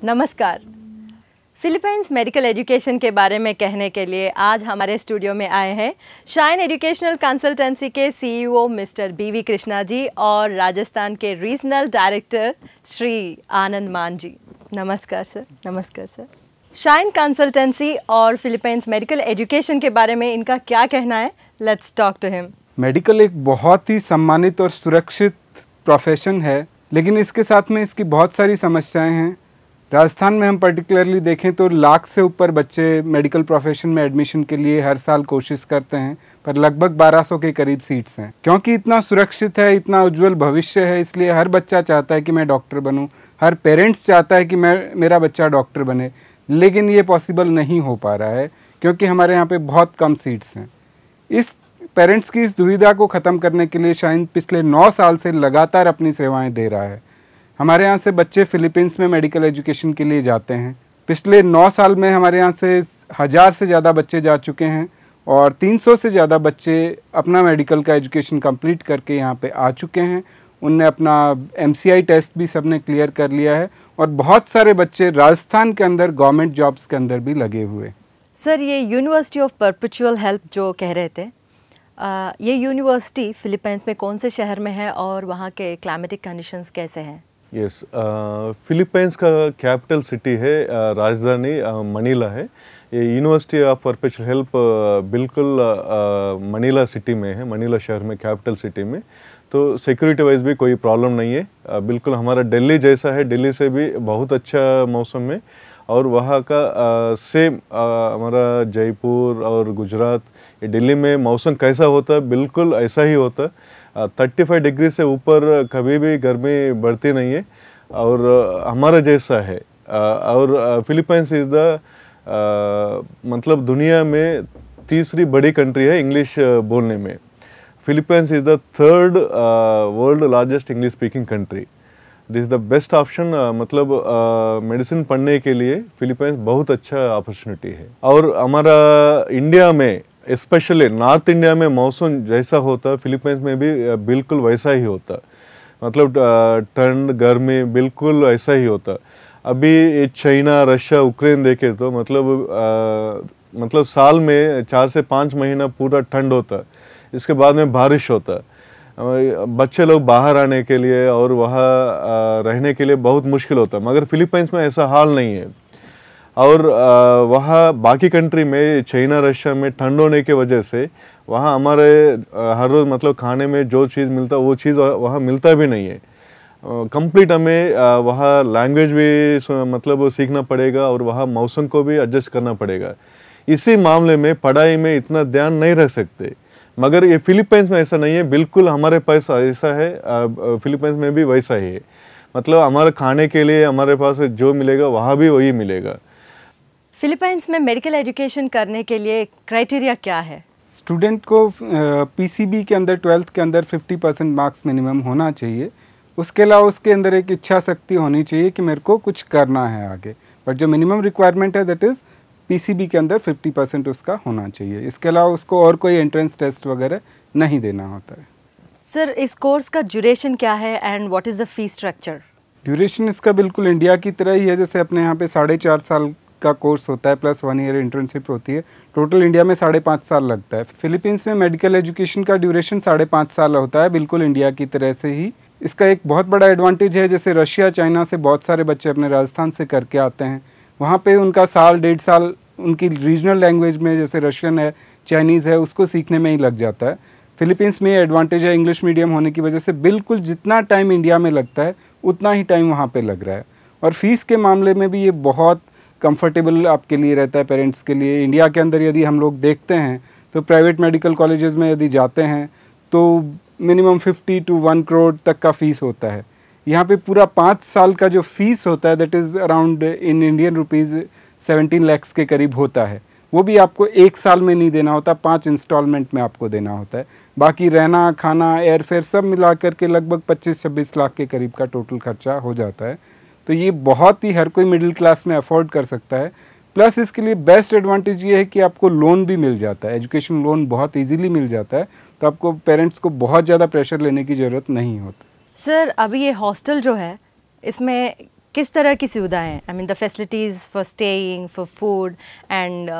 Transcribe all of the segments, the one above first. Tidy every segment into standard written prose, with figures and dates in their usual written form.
नमस्कार। Philippines medical education के बारे में कहने के लिए आज हमारे स्टूडियो में आए हैं शाइन एजुकेशनल कंसल्टेंसी के सीईओ मिस्टर बीवी कृष्णा जी और राजस्थान के रीजनल डायरेक्टर श्री आनंद मान जी। नमस्कार सर। नमस्कार सर। शाइन कंसल्टेंसी और फिलीपींस मेडिकल एजुकेशन के बारे में इनका क्या कहना है? Let's talk to him. Medical एक बहुत ही सम्मानित और सुरक्षित प्रोफेशन है, लेकिन इसके साथ में इसकी बहुत सारी समस्याएं हैं। राजस्थान में हम पर्टिकुलरली देखें तो लाख से ऊपर बच्चे मेडिकल प्रोफेशन में एडमिशन के लिए हर साल कोशिश करते हैं, पर लगभग 1200 के करीब सीट्स हैं। क्योंकि इतना सुरक्षित है, इतना उज्जवल भविष्य है, इसलिए हर बच्चा चाहता है कि मैं डॉक्टर बनूं, हर पेरेंट्स चाहता है कि मेरा बच्चा डॉक्टर बने। लेकिन ये पॉसिबल नहीं हो पा रहा है क्योंकि हमारे यहाँ पे बहुत कम सीट्स हैं। इस पेरेंट्स की इस दुविधा को ख़त्म करने के लिए शाइन पिछले 9 साल से लगातार अपनी सेवाएं दे रहा है। हमारे यहाँ से बच्चे फिलीपींस में मेडिकल एजुकेशन के लिए जाते हैं। पिछले 9 साल में हमारे यहाँ से 1000 से ज़्यादा बच्चे जा चुके हैं और 300 से ज़्यादा बच्चे अपना मेडिकल का एजुकेशन कंप्लीट करके यहाँ पे आ चुके हैं। उनने अपना MCI टेस्ट भी सबने क्लियर कर लिया है और बहुत सारे बच्चे राजस्थान के अंदर गवर्नमेंट जॉब्स के अंदर भी लगे हुए। सर, ये यूनिवर्सिटी ऑफ परपेचुअल हेल्प जो कह रहे थे, ये यूनिवर्सिटी फिलीपींस में कौन से शहर में है और वहाँ के क्लाइमेटिक कंडीशंस कैसे हैं? यस, फिलीपींस का कैपिटल सिटी है, राजधानी मनीला है। ये यूनिवर्सिटी ऑफ परपेचुअल हेल्प बिल्कुल मनीला सिटी में है, मनीला शहर में, कैपिटल सिटी में। तो सिक्योरिटी वाइज भी कोई प्रॉब्लम नहीं है। बिल्कुल हमारा दिल्ली जैसा है, दिल्ली से भी बहुत अच्छा मौसम है। और वहाँ का सेम हमारा जयपुर और गुजरात, ये दिल्ली में मौसम कैसा होता है बिल्कुल ऐसा ही होता है। 35 डिग्री से ऊपर कभी भी गर्मी बढ़ती नहीं है और हमारा जैसा है। और फिलीपींस इज़ द मतलब दुनिया में तीसरी बड़ी कंट्री है इंग्लिश बोलने में। Philippines is the 3rd world largest English speaking country. This is the best option. मतलब मेडिसिन पढ़ने के लिए फिलीपींस बहुत अच्छा अपॉर्चुनिटी है। और हमारा इंडिया में स्पेशली नॉर्थ इंडिया में मौसम जैसा होता है फिलीपींस में भी बिल्कुल वैसा ही होता है। मतलब ठंड गर्मी बिल्कुल ऐसा ही होता है। अभी चाइना, रशिया, यूक्रेन देखे तो मतलब साल में 4 से 5 महीना पूरा ठंड होता है, इसके बाद में बारिश होता है। बच्चे लोग बाहर आने के लिए और वहाँ रहने के लिए बहुत मुश्किल होता है, मगर फिलीपींस में ऐसा हाल नहीं है। और वहाँ बाकी कंट्री में चाइना, रशिया में ठंड होने की वजह से वहाँ हमारे हर रोज़ मतलब खाने में जो चीज़ मिलता है वो चीज़ वहाँ मिलता भी नहीं है। कंप्लीट हमें वहाँ लैंग्वेज भी मतलब सीखना पड़ेगा और वहाँ मौसम को भी एडजस्ट करना पड़ेगा। इसी मामले में पढ़ाई में इतना ध्यान नहीं रख सकते। मगर ये फिलीपींस में ऐसा नहीं है, बिल्कुल हमारे पास ऐसा है, फिलीपींस में भी वैसा ही है। मतलब हमारे खाने के लिए हमारे पास जो मिलेगा वहाँ भी वही मिलेगा। फिलीपींस में मेडिकल एजुकेशन करने के लिए क्राइटेरिया क्या है? स्टूडेंट को PCB के अंदर 12th के अंदर 50% मार्क्स मिनिमम होना चाहिए। उसके अलावा उसके अंदर एक इच्छा शक्ति होनी चाहिए कि मेरे को कुछ करना है आगे। बट जो मिनिमम रिक्वायरमेंट है दैट इज़ PCB के अंदर 50% उसका होना चाहिए। इसके अलावा उसको और कोई एंट्रेंस टेस्ट वगैरह नहीं देना होता है। सर, इस कोर्स का ड्यूरेशन क्या है and what is the fee structure? Duration इसका बिल्कुल इंडिया की तरह ही है। जैसे अपने यहाँ पे 4.5 साल का कोर्स होता है प्लस 1 ईयर इंटर्नशिप होती है। टोटल इंडिया में 5.5 साल लगता है। फिलीपींस में मेडिकल एजुकेशन का ड्यूरेशन 5.5 साल होता है, बिल्कुल इंडिया की तरह से ही। इसका एक बहुत बड़ा एडवांटेज है, जैसे रशिया, चाइना से बहुत सारे बच्चे अपने राजस्थान से करके आते हैं। वहाँ पे उनका साल 1.5 साल उनकी रीजनल लैंग्वेज में, जैसे रशियन है, चाइनीज़ है, उसको सीखने में ही लग जाता है। फिलीपींस में ये एडवांटेज है, इंग्लिश मीडियम होने की वजह से बिल्कुल जितना टाइम इंडिया में लगता है उतना ही टाइम वहाँ पे लग रहा है। और फीस के मामले में भी ये बहुत कंफर्टेबल आपके लिए रहता है, पेरेंट्स के लिए। इंडिया के अंदर यदि हम लोग देखते हैं तो प्राइवेट मेडिकल कॉलेजेस में यदि जाते हैं तो मिनिमम 50 to 1 करोड़ तक का फ़ीस होता है। यहाँ पे पूरा 5 साल का जो फीस होता है that is around in Indian rupees 17 lakhs के करीब होता है। वो भी आपको 1 साल में नहीं देना होता, 5 इंस्टॉलमेंट में आपको देना होता है। बाकी रहना, खाना, एयरफेयर सब मिला करके लगभग 25-26 लाख के करीब का टोटल खर्चा हो जाता है। तो ये बहुत ही हर कोई मिडिल क्लास में अफोर्ड कर सकता है। प्लस इसके लिए बेस्ट एडवांटेज ये है कि आपको लोन भी मिल जाता है, एजुकेशन लोन बहुत इजीली मिल जाता है। तो आपको पेरेंट्स को बहुत ज़्यादा प्रेशर लेने की ज़रूरत नहीं होती। सर, अभी ये हॉस्टल जो है इसमें किस तरह की सुविधाएं हैं? I mean the facilities for staying, for food and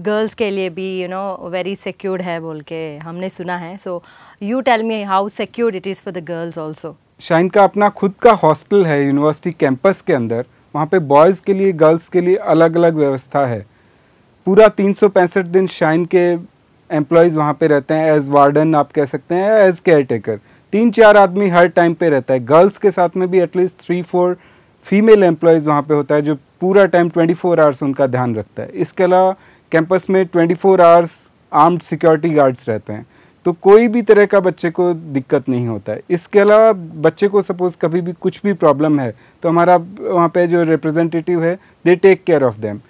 girls के लिए भी वेरी सिक्योर्ड है बोल के हमने सुना है. So you tell me how secured it is for the girls also. Shine का अपना खुद का हॉस्टल है यूनिवर्सिटी कैंपस के अंदर. वहाँ पे बॉयज़ के लिए, गर्ल्स के लिए अलग अलग व्यवस्था है. पूरा 365 दिन शाइन के एम्प्लॉयज़ वहाँ पे रहते हैं, एज वार्डन आप कह सकते हैं, एज केयर टेकर. 3-4 आदमी हर टाइम पे रहता है. गर्ल्स के साथ में भी एटलीस्ट 3-4 फीमेल एम्प्लॉयज़ वहाँ पे होता है जो पूरा टाइम 24 आवर्स उनका ध्यान रखता है. इसके अलावा कैंपस में 24 आवर्स आर्म्ड सिक्योरिटी गार्ड्स रहते हैं, तो कोई भी तरह का बच्चे को दिक्कत नहीं होता है. इसके अलावा बच्चे को सपोज़ कभी भी कुछ भी प्रॉब्लम है तो हमारा वहाँ पे जो रिप्रेजेंटेटिव है, they take care of them.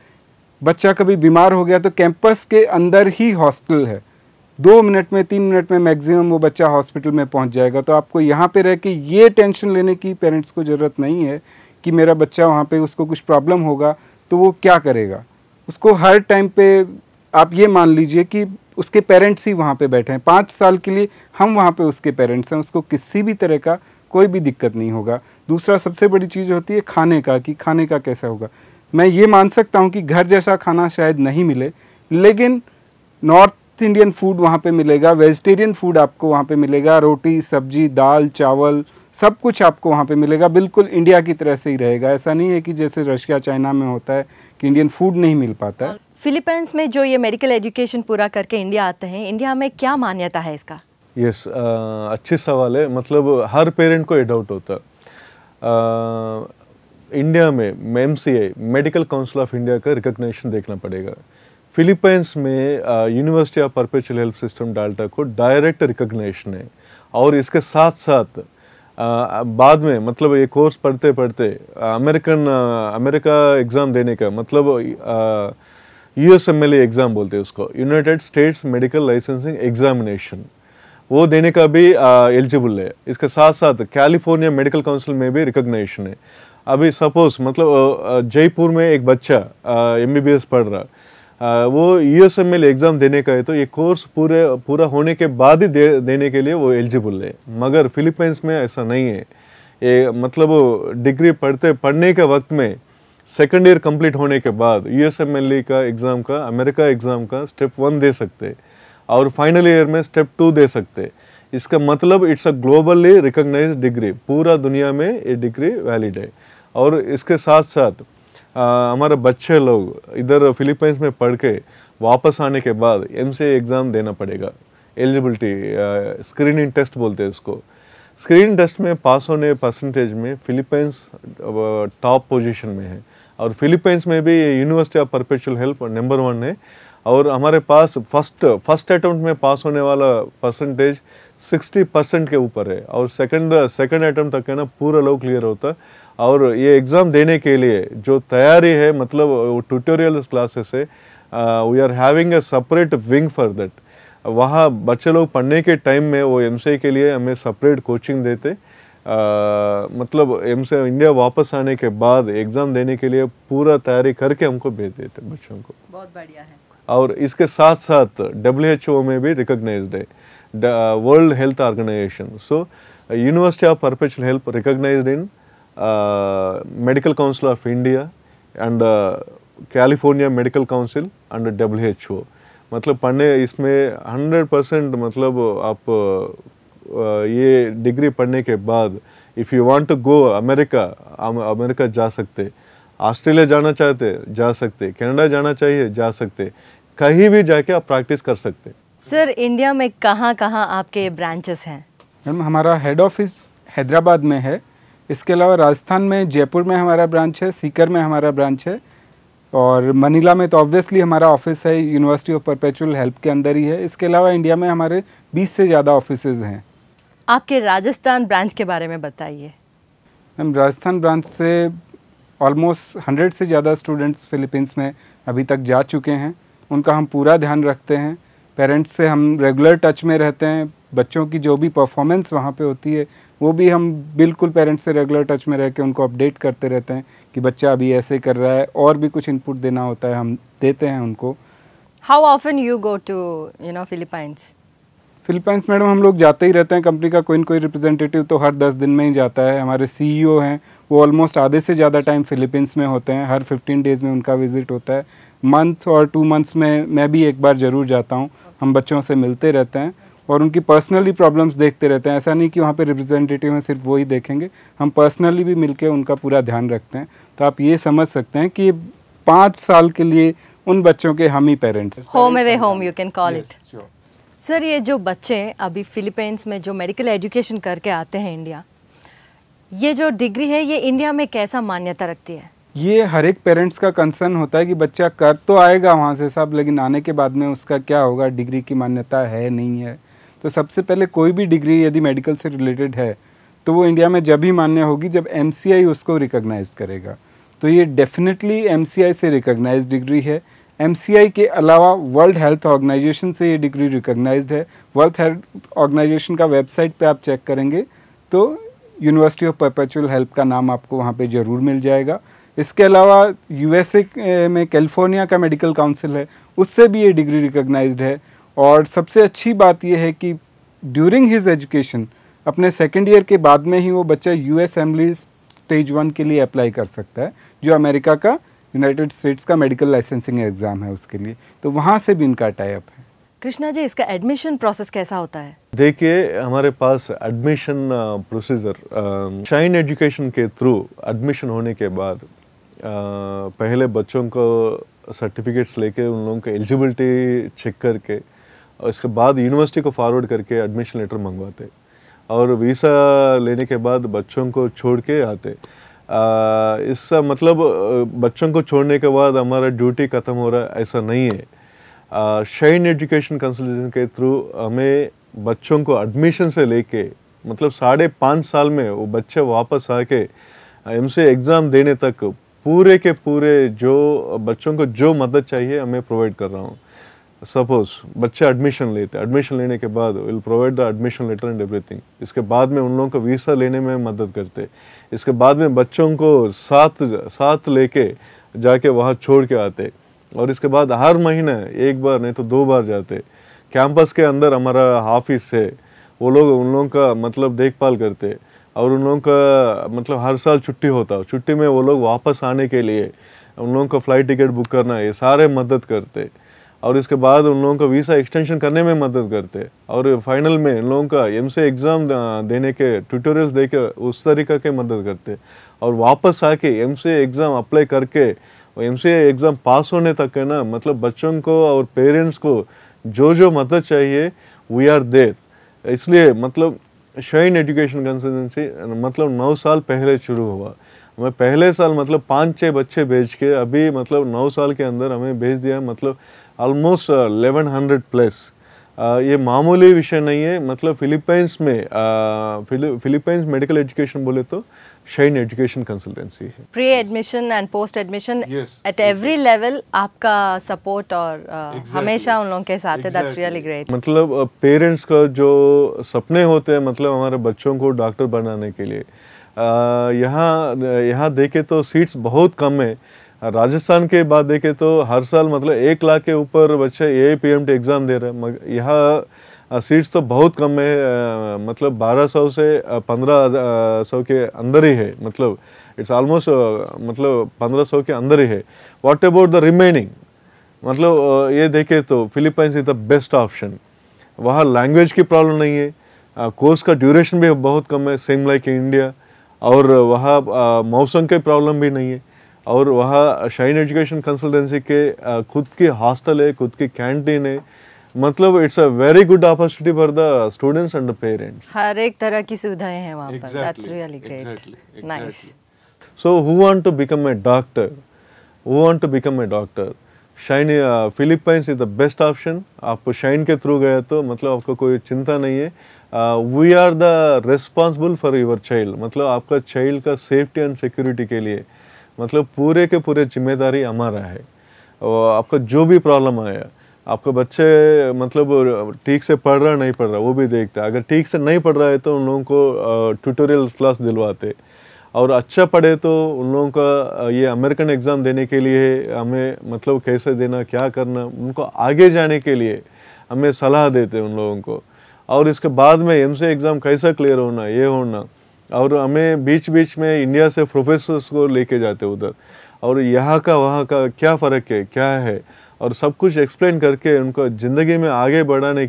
बच्चा कभी बीमार हो गया तो कैंपस के अंदर ही हॉस्टल है. 2 मिनट में, 3 मिनट में मैक्सिमम वो बच्चा हॉस्पिटल में पहुंच जाएगा. तो आपको यहाँ पे रह के ये टेंशन लेने की पेरेंट्स को ज़रूरत नहीं है कि मेरा बच्चा वहाँ पे उसको कुछ प्रॉब्लम होगा तो वो क्या करेगा. उसको हर टाइम पे आप ये मान लीजिए कि उसके पेरेंट्स ही वहाँ पे बैठे हैं. 5 साल के लिए हम वहाँ पे उसके पेरेंट्स हैं. उसको किसी भी तरह का कोई भी दिक्कत नहीं होगा. दूसरा सबसे बड़ी चीज़ होती है खाने का, कि खाने का कैसा होगा. मैं ये मान सकता हूँ कि घर जैसा खाना शायद नहीं मिले, लेकिन नॉर्थ इंडियन फूड वहाँ पे मिलेगा. वेजिटेरियन फूड आपको वहाँ पे मिलेगा. रोटी, सब्जी, दाल, चावल, सब कुछ आपको वहाँ पे मिलेगा. बिल्कुल इंडिया की तरह से ही रहेगा. ऐसा नहीं है कि जैसे रशिया, चाइना में होता है कि इंडियन फूड नहीं मिल पाता है. फिलीपींस में जो ये मेडिकल एजुकेशन पूरा करके इंडिया आते हैं, इंडिया में क्या मान्यता है इसका? यस, अच्छी सवाल है. मतलब हर पेरेंट को ये डाउट होता है. इंडिया में MCA, medical council of India का रिकग्निशन देखना पड़ेगा. फिलीपींस में university of perpetual health system Dalta को डायरेक्ट रिकग्निशन है. और इसके साथ साथ बाद में मतलब ये कोर्स पढ़ते पढ़ते अमेरिका एग्ज़ाम देने का, मतलब USMLE एग्ज़ाम बोलते हैं उसको, United states medical licensing examination, वो देने का भी एलिजिबल है. इसके साथ साथ कैलिफोर्निया मेडिकल काउंसिल में भी रिकग्निशन है. अभी सपोज मतलब जयपुर में एक बच्चा MBBS पढ़ रहा, वो USMLE एग्ज़ाम देने का है, तो ये कोर्स पूरा होने के बाद ही देने के लिए वो एलिजिबल है. मगर फिलीपींस में ऐसा नहीं है. ये मतलब डिग्री पढ़ने के वक्त में सेकेंड ईयर कंप्लीट होने के बाद USMLE का एग्ज़ाम का, अमेरिका एग्ज़ाम का स्टेप 1 दे सकते और फाइनल ईयर में स्टेप 2 दे सकते. इसका मतलब it's a globally recognised degree. पूरा दुनिया में ये डिग्री वैलिड है. और इसके साथ साथ हमारे बच्चे लोग इधर फिलीपींस में पढ़ के वापस आने के बाद MCA एग्ज़ाम देना पड़ेगा. एलिजिबिलिटी स्क्रीनिंग टेस्ट बोलते हैं उसको. स्क्रीनिंग टेस्ट में पास होने परसेंटेज में फिलीपींस टॉप पोजीशन में है. और फिलीपींस में भी university of Perpetual help number 1 है. और हमारे पास फर्स्ट अटेम्प्ट में पास होने वाला परसेंटेज 60% के ऊपर है. और सेकंड अटेम्प्ट तक है ना पूरा लोग क्लियर होता. और ये एग्ज़ाम देने के लिए जो तैयारी है, मतलब ट्यूटोरियल क्लासेस है, we are having a separate wing for that. वहाँ बच्चे लोग पढ़ने के टाइम में वो MCA के लिए हमें सेपरेट कोचिंग देते. मतलब MCA इंडिया वापस आने के बाद एग्ज़ाम देने के लिए पूरा तैयारी करके हमको भेज देते बच्चों को. बहुत बढ़िया है. और इसके साथ साथ WHO में भी रिकग्नाइज्ड है, World Health Organization. So University of Perpetual Help recognised in Medical council of India and California Medical Council and WHO. मतलब पढ़ने इसमें 100% मतलब आप ये डिग्री पढ़ने के बाद if you want to go America जा सकते, ऑस्ट्रेलिया जाना चाहते जा सकते, कनाडा जाना चाहिए जा सकते, कहीं भी जाके आप प्रैक्टिस कर सकते. सर, इंडिया में कहाँ कहाँ आपके ब्रांचेस हैं? मैम, हमारा हेड ऑफिस हैदराबाद में है. इसके अलावा राजस्थान में जयपुर में हमारा ब्रांच है, सीकर में हमारा ब्रांच है, और मनीला में तो ऑब्वियसली हमारा ऑफिस है, यूनिवर्सिटी ऑफ परपेचुअल हेल्प के अंदर ही है. इसके अलावा इंडिया में हमारे 20 से ज़्यादा ऑफिसेज हैं. आपके राजस्थान ब्रांच के बारे में बताइए. मैम, राजस्थान ब्रांच से ऑलमोस्ट 100 से ज़्यादा स्टूडेंट्स फिलीपींस में अभी तक जा चुके हैं. उनका हम पूरा ध्यान रखते हैं. पेरेंट्स से हम रेगुलर टच में रहते हैं. बच्चों की जो भी परफॉर्मेंस वहाँ पे होती है वो भी हम बिल्कुल पेरेंट्स से रेगुलर टच में रह के उनको अपडेट करते रहते हैं कि बच्चा अभी ऐसे कर रहा है. और भी कुछ इनपुट देना होता है हम देते हैं उनको. How often you go to Philippines? Philippines madam हम लोग जाते ही रहते हैं, कंपनी का कोई न कोई रिप्रेजेंटेटिव तो हर 10 दिन में ही जाता है। हमारे सीईओ हैं वो ऑलमोस्ट आधे से ज़्यादा टाइम फिलीपींस में होते हैं, हर 15 डेज़ में उनका विज़िट होता है। मंथ और 2 मंथ्स में मैं भी एक बार ज़रूर जाता हूँ। हम बच्चों से मिलते रहते हैं और उनकी पर्सनली प्रॉब्लम्स देखते रहते हैं। ऐसा नहीं कि वहाँ पे रिप्रेजेंटेटिव हैं सिर्फ वो ही देखेंगे, हम पर्सनली भी मिलके उनका पूरा ध्यान रखते हैं। तो आप ये समझ सकते हैं कि 5 साल के लिए उन बच्चों के हम ही parents. Home away home you can call it. Sir, ये जो बच्चे अभी फिलीपींस में जो मेडिकल एजुकेशन करके आते हैं इंडिया, ये जो डिग्री है ये इंडिया में कैसा मान्यता रखती है? ये हर एक पेरेंट्स का कंसर्न होता है कि बच्चा कर तो आएगा वहाँ से साहब, लेकिन आने के बाद में उसका क्या होगा, डिग्री की मान्यता है नहीं है। तो सबसे पहले कोई भी डिग्री यदि मेडिकल से रिलेटेड है तो वो इंडिया में जब ही मान्य होगी जब एमसीआई उसको रिकॉग्नाइज करेगा। तो ये डेफिनेटली एमसीआई से रिकॉग्नाइज डिग्री है। एमसीआई के अलावा वर्ल्ड हेल्थ ऑर्गेनाइजेशन से ये डिग्री रिकॉग्नाइज्ड है। वर्ल्ड हेल्थ ऑर्गेनाइजेशन का वेबसाइट पे आप चेक करेंगे तो यूनिवर्सिटी ऑफ परपेचुअल हेल्प का नाम आपको वहाँ पे ज़रूर मिल जाएगा। इसके अलावा यूएसए में कैलिफोर्निया का मेडिकल काउंसिल है, उससे भी ये डिग्री रिकॉग्नाइज्ड है। और सबसे अच्छी बात ये है कि ड्यूरिंग हिज एजुकेशन अपने सेकेंड ईयर के बाद में ही वो बच्चा यूएस असेंबली स्टेज 1 के लिए अप्लाई कर सकता है, जो अमेरिका का यूनाइटेड स्टेट्स का मेडिकल लाइसेंसिंग एग्ज़ाम है उसके लिए। तो वहाँ से भी इनका टाई अप है। कृष्णा जी, इसका एडमिशन प्रोसेस कैसा होता है? देखिए, हमारे पास एडमिशन प्रोसीजर शाइन एजुकेशन के थ्रू एडमिशन होने के बाद पहले बच्चों को सर्टिफिकेट्स लेके उन लोगों का एलिजिबिलिटी चेक करके और इसके बाद यूनिवर्सिटी को फॉरवर्ड करके एडमिशन लेटर मंगवाते और वीज़ा लेने के बाद बच्चों को छोड़ के आते। इसका मतलब बच्चों को छोड़ने के बाद हमारा ड्यूटी ख़त्म हो रहा है, ऐसा नहीं है। शाइन एजुकेशन कंसल्टेशन के थ्रू हमें बच्चों को एडमिशन से लेके मतलब 5.5 साल में वो बच्चे वापस आके एमसीए एग्ज़ाम देने तक पूरे के पूरे जो बच्चों को जो मदद चाहिए हमें प्रोवाइड कर रहा हूँ। सपोज बच्चे एडमिशन लेने के बाद will provide the admission letter and everything. इसके बाद में उन लोगों को वीज़ा लेने में मदद करते। इसके बाद में बच्चों को साथ लेके जाके वहाँ छोड़ के आते और इसके बाद हर महीने 1 बार नहीं तो 2 बार जाते। कैंपस के अंदर हमारा ऑफिस है, वो लोग उन लोगों का मतलब देखभाल करते और उन लोगों का मतलब हर साल छुट्टी होता, छुट्टी में वो लोग वापस आने के लिए उन लोगों को फ़्लाइट टिकट बुक करना, ये सारे मदद करते और इसके बाद उन लोगों का वीज़ा एक्सटेंशन करने में मदद करते और फाइनल में इन लोगों का एमसीए एग्ज़ाम देने के ट्यूटोरियल्स दे के उस तरीक़ा के मदद करते और वापस आके एमसीए एग्ज़ाम अप्लाई करके एमसीए एग्ज़ाम पास होने तक है ना, मतलब बच्चों को और पेरेंट्स को जो मदद चाहिए वी आर देयर। इसलिए मतलब शाइन एजुकेशन कंसल्टेंसी मतलब 9 साल पहले शुरू हुआ। मैं पहले साल मतलब 5-6 बच्चे भेज के अभी मतलब 9 साल के अंदर हमें भेज दिया मतलब ऑलमोस्ट 1100 प्लस। ये मामूली विषय नहीं है। मतलब फिलीपींस में फिलीपींस मेडिकल एजुकेशन बोले तो शाइन एजुकेशन कंसल्टेंसी है। Pre admission and post admission at every level आपका सपोर्ट और हमेशा उन लोगों के साथ है। That's really great. मतलब पेरेंट्स का जो सपने होते हैं मतलब हमारे बच्चों को डॉक्टर बनाने के लिए यहाँ देखे तो सीट्स बहुत कम है। राजस्थान के बाद देखे तो हर साल मतलब 1 लाख के ऊपर बच्चे APMT एग्ज़ाम दे रहे हैं। यहाँ सीट्स तो बहुत कम है, मतलब 1200 से 1500 के अंदर ही है। मतलब इट्स ऑलमोस्ट मतलब 1500 के अंदर ही है। व्हाट अबाउट द रिमेनिंग, मतलब ये देखे तो Philippines is the best option. वहाँ लैंग्वेज की प्रॉब्लम नहीं है, कोर्स का ड्यूरेशन भी बहुत कम है सेम लाइक इंडिया, और वहाँ मौसम की प्रॉब्लम भी नहीं है, और वहाँ शाइन एजुकेशन कंसल्टेंसी के खुद की हॉस्टल है, खुद की कैंटीन है। मतलब it's a very good opportunity for the students and the parents. हर एक तरह की सुविधाएं हैं वहाँ पर। That's really great, nice. So who want to become a doctor, Shine Philippines is the best option. आप शाइन के थ्रू गए तो मतलब आपको कोई चिंता नहीं है। We are the responsible for your child, मतलब आपका चाइल्ड का सेफ्टी एंड सिक्योरिटी के लिए मतलब पूरे के पूरे जिम्मेदारी हमारा है। और आपका जो भी प्रॉब्लम आया, आपका बच्चे मतलब ठीक से पढ़ रहा नहीं पढ़ रहा वो भी देखते हैं। अगर ठीक से नहीं पढ़ रहा है तो उन लोगों को ट्यूटोरियल क्लास दिलवाते, और अच्छा पढ़े तो उन लोगों का ये अमेरिकन एग्ज़ाम देने के लिए हमें मतलब कैसे देना, क्या करना, उनको आगे जाने के लिए हमें सलाह देते उन लोगों को। और इसके बाद में एमसीए एग्ज़ाम कैसा क्लियर होना, ये होना। और हमें बीच बीच में इंडिया से प्रोफेसर्स को लेके जाते उधर, और यहाँ का वहाँ का क्या फ़र्क है, क्या है, और सब कुछ एक्सप्लेन करके उनको ज़िंदगी में आगे बढ़ने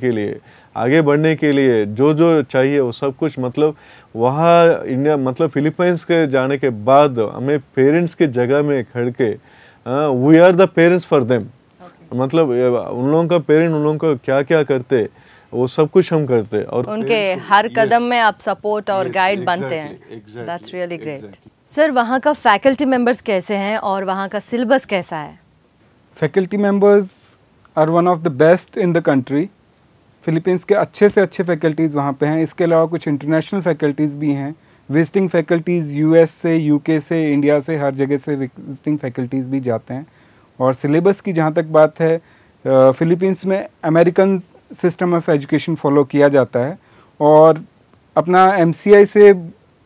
के लिए जो जो चाहिए वो सब कुछ, मतलब वहाँ इंडिया मतलब फिलीपींस के जाने के बाद हमें पेरेंट्स के जगह में खड़ के we are the parents for them, मतलब उन लोगों का पेरेंट उन लोगों को क्या क्या करते वो सब कुछ हम करते, और उनके हर कदम में आप सपोर्ट और गाइड बनते हैं। That's really great. सर, वहाँ का फैकल्टी मेंबर्स कैसे हैं और वहाँ का सिलेबस कैसा है? Faculty members are one of the best in the country. Philippines के अच्छे से अच्छे फैकल्टीज़ वहाँ पे हैं। इसके अलावा कुछ इंटरनेशनल फैकल्टीज़ भी हैं, विजिटिंग फैकल्टीज़ यूएस से, यूके से, इंडिया से, हर जगह से विजिटिंग फैकल्टीज़ भी जाते हैं। और सिलेबस की जहाँ तक बात है, फिलीपींस में American system of education follow किया जाता है और अपना एमसीआई से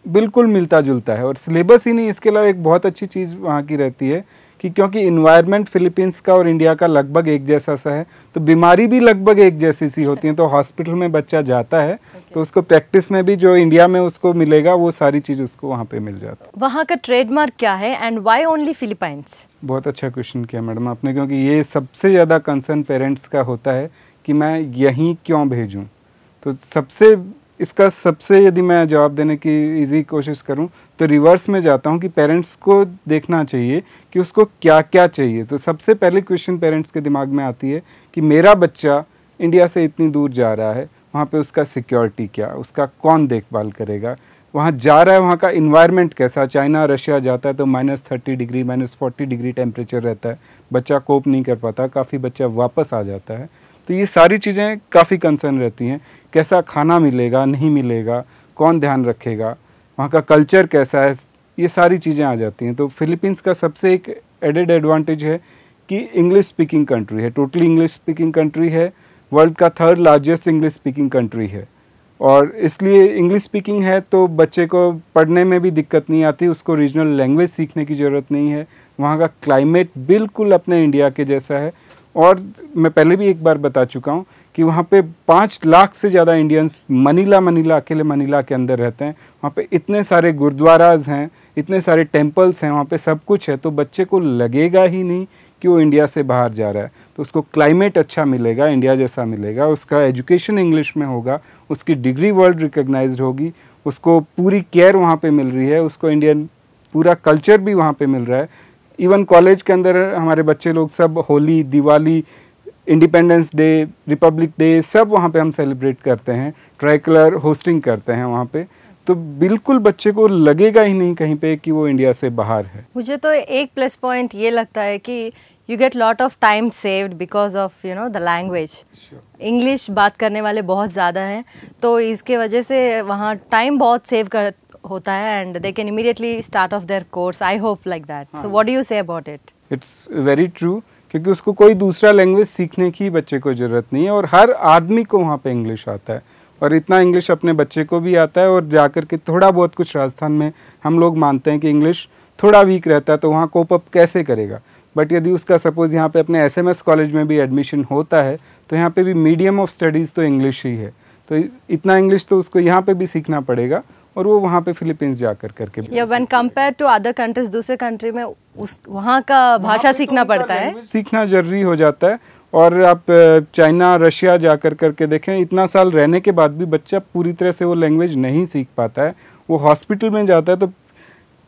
बिल्कुल मिलता जुलता है। और सिलेबस ही नहीं, इसके अलावा एक बहुत अच्छी चीज़ वहाँ की रहती है कि क्योंकि इन्वायरमेंट फिलीपींस का और इंडिया का लगभग एक जैसा सा है, तो बीमारी भी लगभग एक जैसी सी होती हैं। तो हॉस्पिटल में बच्चा जाता है तो उसको प्रैक्टिस में भी जो इंडिया में उसको मिलेगा वो सारी चीज़ उसको वहाँ पे मिल जाती है। वहाँ का ट्रेडमार्क क्या है एंड व्हाई ओनली फिलीपाइंस? बहुत अच्छा क्वेश्चन किया मैडम आपने, क्योंकि ये सबसे ज़्यादा कंसर्न पेरेंट्स का होता है कि मैं यहीं क्यों भेजूं। तो सबसे यदि मैं जवाब देने की इजी कोशिश करूं तो रिवर्स में जाता हूं कि पेरेंट्स को देखना चाहिए कि उसको क्या क्या चाहिए। तो सबसे पहले क्वेश्चन पेरेंट्स के दिमाग में आती है कि मेरा बच्चा इंडिया से इतनी दूर जा रहा है, वहाँ पे उसका सिक्योरिटी क्या, उसका कौन देखभाल करेगा, वहाँ जा रहा है वहाँ का इन्वायरमेंट कैसा। चाइना रशिया जाता है तो -30 डिग्री -40 डिग्री टेम्परेचर रहता है, बच्चा कोप नहीं कर पाता, काफ़ी बच्चा वापस आ जाता है। तो ये सारी चीज़ें काफ़ी कंसर्न रहती हैं। कैसा खाना मिलेगा, नहीं मिलेगा, कौन ध्यान रखेगा, वहाँ का कल्चर कैसा है, ये सारी चीज़ें आ जाती हैं। तो फिलीपींस का सबसे एक एडेड एडवांटेज है कि इंग्लिश स्पीकिंग कंट्री है, टोटली इंग्लिश स्पीकिंग कंट्री है, वर्ल्ड का 3rd largest English speaking country है। और इसलिए इंग्लिश स्पीकिंग है तो बच्चे को पढ़ने में भी दिक्कत नहीं आती, उसको रीजनल लैंग्वेज सीखने की ज़रूरत नहीं है। वहाँ का क्लाइमेट बिल्कुल अपने इंडिया के जैसा है। और मैं पहले भी एक बार बता चुका हूँ कि वहाँ पे 5 लाख से ज़्यादा इंडियंस अकेले मनीला के अंदर रहते हैं। वहाँ पे इतने सारे गुरुद्वाराज हैं, इतने सारे टेम्पल्स हैं, वहाँ पे सब कुछ है। तो बच्चे को लगेगा ही नहीं कि वो इंडिया से बाहर जा रहा है। तो उसको क्लाइमेट अच्छा मिलेगा, इंडिया जैसा मिलेगा, उसका एजुकेशन इंग्लिश में होगा, उसकी डिग्री वर्ल्ड रिकग्नाइज्ड होगी, उसको पूरी केयर वहाँ पे मिल रही है, उसको इंडियन पूरा कल्चर भी वहाँ पे मिल रहा है। इवन कॉलेज के अंदर हमारे बच्चे लोग सब Holi, Diwali, independence day, Republic day सब वहाँ पे हम सेलिब्रेट करते हैं, ट्राइकलर होस्टिंग करते हैं वहाँ पे। तो बिल्कुल बच्चे को लगेगा ही नहीं कहीं पे कि वो इंडिया से बाहर है। मुझे तो एक प्लस पॉइंट ये लगता है कि you get lot of time saved because of the language. English बात करने वाले बहुत ज़्यादा हैं, तो इसके वजह से वहाँ टाइम बहुत सेव कर होता है and they can immediately start of their course. I hope like that. So what do you say about it? It's very true, क्योंकि उसको कोई दूसरा लैंग्वेज सीखने की बच्चे को ज़रूरत नहीं है और हर आदमी को वहाँ पे इंग्लिश आता है। और इतना इंग्लिश अपने बच्चे को भी आता है। और जाकर के थोड़ा बहुत कुछ राजस्थान में हम लोग मानते हैं कि इंग्लिश थोड़ा वीक रहता है, तो वहाँ कोप अप कैसे करेगा। बट यदि उसका सपोज़ यहाँ पे अपने एसएमएस कॉलेज में भी एडमिशन होता है तो यहाँ पे भी मीडियम ऑफ स्टडीज़ तो इंग्लिश ही है। तो इतना इंग्लिश तो उसको यहाँ पे भी सीखना पड़ेगा और वो वहाँ पे फिलीपींस जाकर करके या when compare to other countries, दूसरे कंट्री में उस वहाँ का भाषा सीखना पड़ता है, सीखना जरूरी हो जाता है। और आप चाइना रशिया जाकर करके देखें, इतना साल रहने के बाद भी बच्चा पूरी तरह से वो लैंग्वेज नहीं सीख पाता है। वो हॉस्पिटल में जाता है तो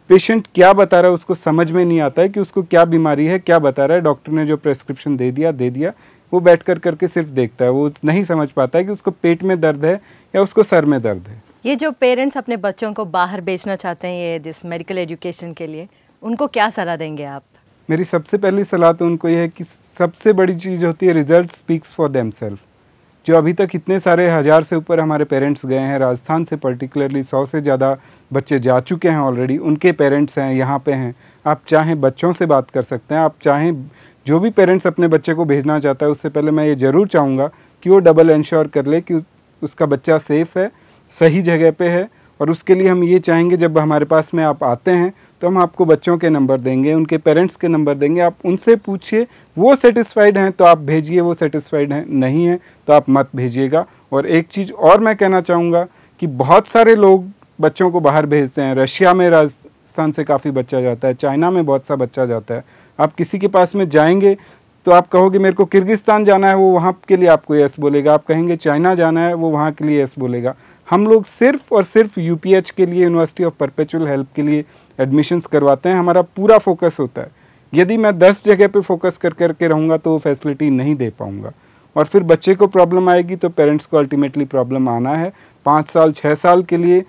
पेशेंट क्या बता रहा है उसको समझ में नहीं आता है कि उसको क्या बीमारी है, क्या बता रहा है, डॉक्टर ने जो प्रेस्क्रिप्शन दे दिया, वो बैठ कर करके सिर्फ देखता है। वो नहीं समझ पाता है कि उसको पेट में दर्द है या उसको सर में दर्द है। ये जो पेरेंट्स अपने बच्चों को बाहर भेजना चाहते हैं ये दिस मेडिकल एजुकेशन के लिए, उनको क्या सलाह देंगे आप? मेरी सबसे पहली सलाह तो उनको ये है कि सबसे बड़ी चीज़ होती है रिजल्ट स्पीक्स फॉर देमसेल्फ। जो अभी तक इतने सारे 1000 से ऊपर हमारे पेरेंट्स गए हैं, राजस्थान से पर्टिकुलरली 100 से ज़्यादा बच्चे जा चुके हैं ऑलरेडी, उनके पेरेंट्स हैं यहाँ पे हैं। आप चाहें बच्चों से बात कर सकते हैं, आप चाहें जो भी पेरेंट्स अपने बच्चे को भेजना चाहता है उससे पहले मैं ये ज़रूर चाहूँगा कि वो डबल इंश्योर कर ले कि उसका बच्चा सेफ़ है, सही जगह पे है। और उसके लिए हम ये चाहेंगे जब हमारे पास में आप आते हैं तो हम आपको बच्चों के नंबर देंगे, उनके पेरेंट्स के नंबर देंगे, आप उनसे पूछिए, वो सेटिस्फाइड हैं तो आप भेजिए, वो सेटिस्फाइड हैं नहीं हैं तो आप मत भेजिएगा। और एक चीज़ और मैं कहना चाहूँगा कि बहुत सारे लोग बच्चों को बाहर भेजते हैं। रशिया में राजस्थान से काफ़ी बच्चा जाता है, चाइना में बहुत सा बच्चा जाता है। आप किसी के पास में जाएंगे तो आप कहोगे मेरे को किर्गिस्तान जाना है, वो वहाँ के लिए आपको यस बोलेगा। आप कहेंगे चाइना जाना है, वो वहाँ के लिए यस बोलेगा। हम लोग सिर्फ और सिर्फ यूपीएच के लिए, यूनिवर्सिटी ऑफ परपेचुअल हेल्प के लिए एडमिशन्स करवाते हैं। हमारा पूरा फोकस होता है। यदि मैं 10 जगह पे फोकस करके रहूँगा तो वो फैसिलिटी नहीं दे पाऊँगा, और फिर बच्चे को प्रॉब्लम आएगी तो पेरेंट्स को अल्टीमेटली प्रॉब्लम आना है। 5 साल 6 साल के लिए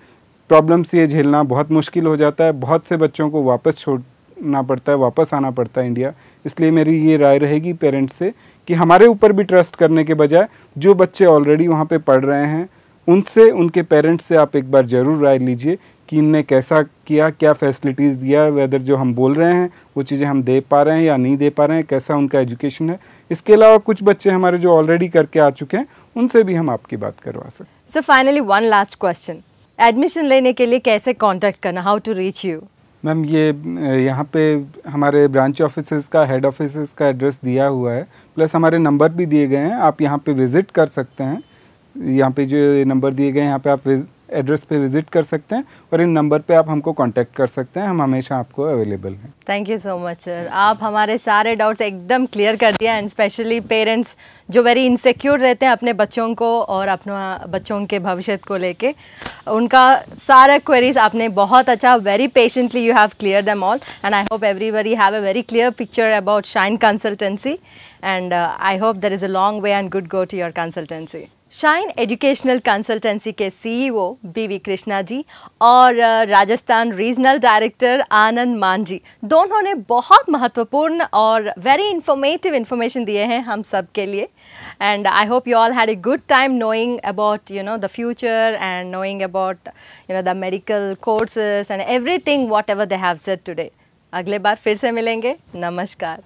प्रॉब्लम्स ये झेलना बहुत मुश्किल हो जाता है। बहुत से बच्चों को वापस छोड़ना पड़ता है, वापस आना पड़ता है इंडिया। इसलिए मेरी ये राय रहेगी पेरेंट्स से कि हमारे ऊपर भी ट्रस्ट करने के बजाय जो बच्चे ऑलरेडी वहाँ पे पढ़ रहे हैं उनसे, उनके पेरेंट्स से आप एक बार ज़रूर राय लीजिए कि इनने कैसा किया, क्या फैसिलिटीज़ दिया, वेदर जो हम बोल रहे हैं वो चीज़ें हम दे पा रहे हैं या नहीं दे पा रहे हैं, कैसा उनका एजुकेशन है। इसके अलावा कुछ बच्चे हमारे जो ऑलरेडी करके आ चुके हैं उनसे भी हम आपकी बात करवा सकते हैं। So finally one last question, admission लेने के लिए कैसे कांटेक्ट करना, how to reach you? Ma'am ये यहाँ पे हमारे ब्रांच ऑफिसेस का, हेड ऑफिसेस का एड्रेस दिया हुआ है, प्लस हमारे नंबर भी दिए गए हैं। आप यहाँ पे विज़िट कर सकते हैं। यहाँ पे जो नंबर दिए गए हैं यहाँ पे आप एड्रेस पे विज़िट कर सकते हैं, और इन नंबर पे आप हमको कांटेक्ट कर सकते हैं। हम हमेशा आपको अवेलेबल हैं। Thank you so much sir, आप हमारे सारे डाउट्स एकदम क्लियर कर दिया। एंड स्पेशली पेरेंट्स जो वेरी इनसिक्योर रहते हैं अपने बच्चों को और अपना बच्चों के भविष्य को लेके, उनका सारा क्वेरीज आपने बहुत अच्छा, very patiently you have clear them all. And I hope everybody have a very clear picture about Shine consultancy, and I hope there is a long way and good go to your consultancy. Shine educational consultancy के CEO B V Krishna जी और Rajasthan regional director आनंद मान जी, दोनों ने बहुत महत्वपूर्ण और very informative information दिए हैं हम सब के लिए। And I hope you all had a good time knowing about the future and knowing about the medical courses and everything what ever they have said today. अगले बार फिर से मिलेंगे। नमस्कार।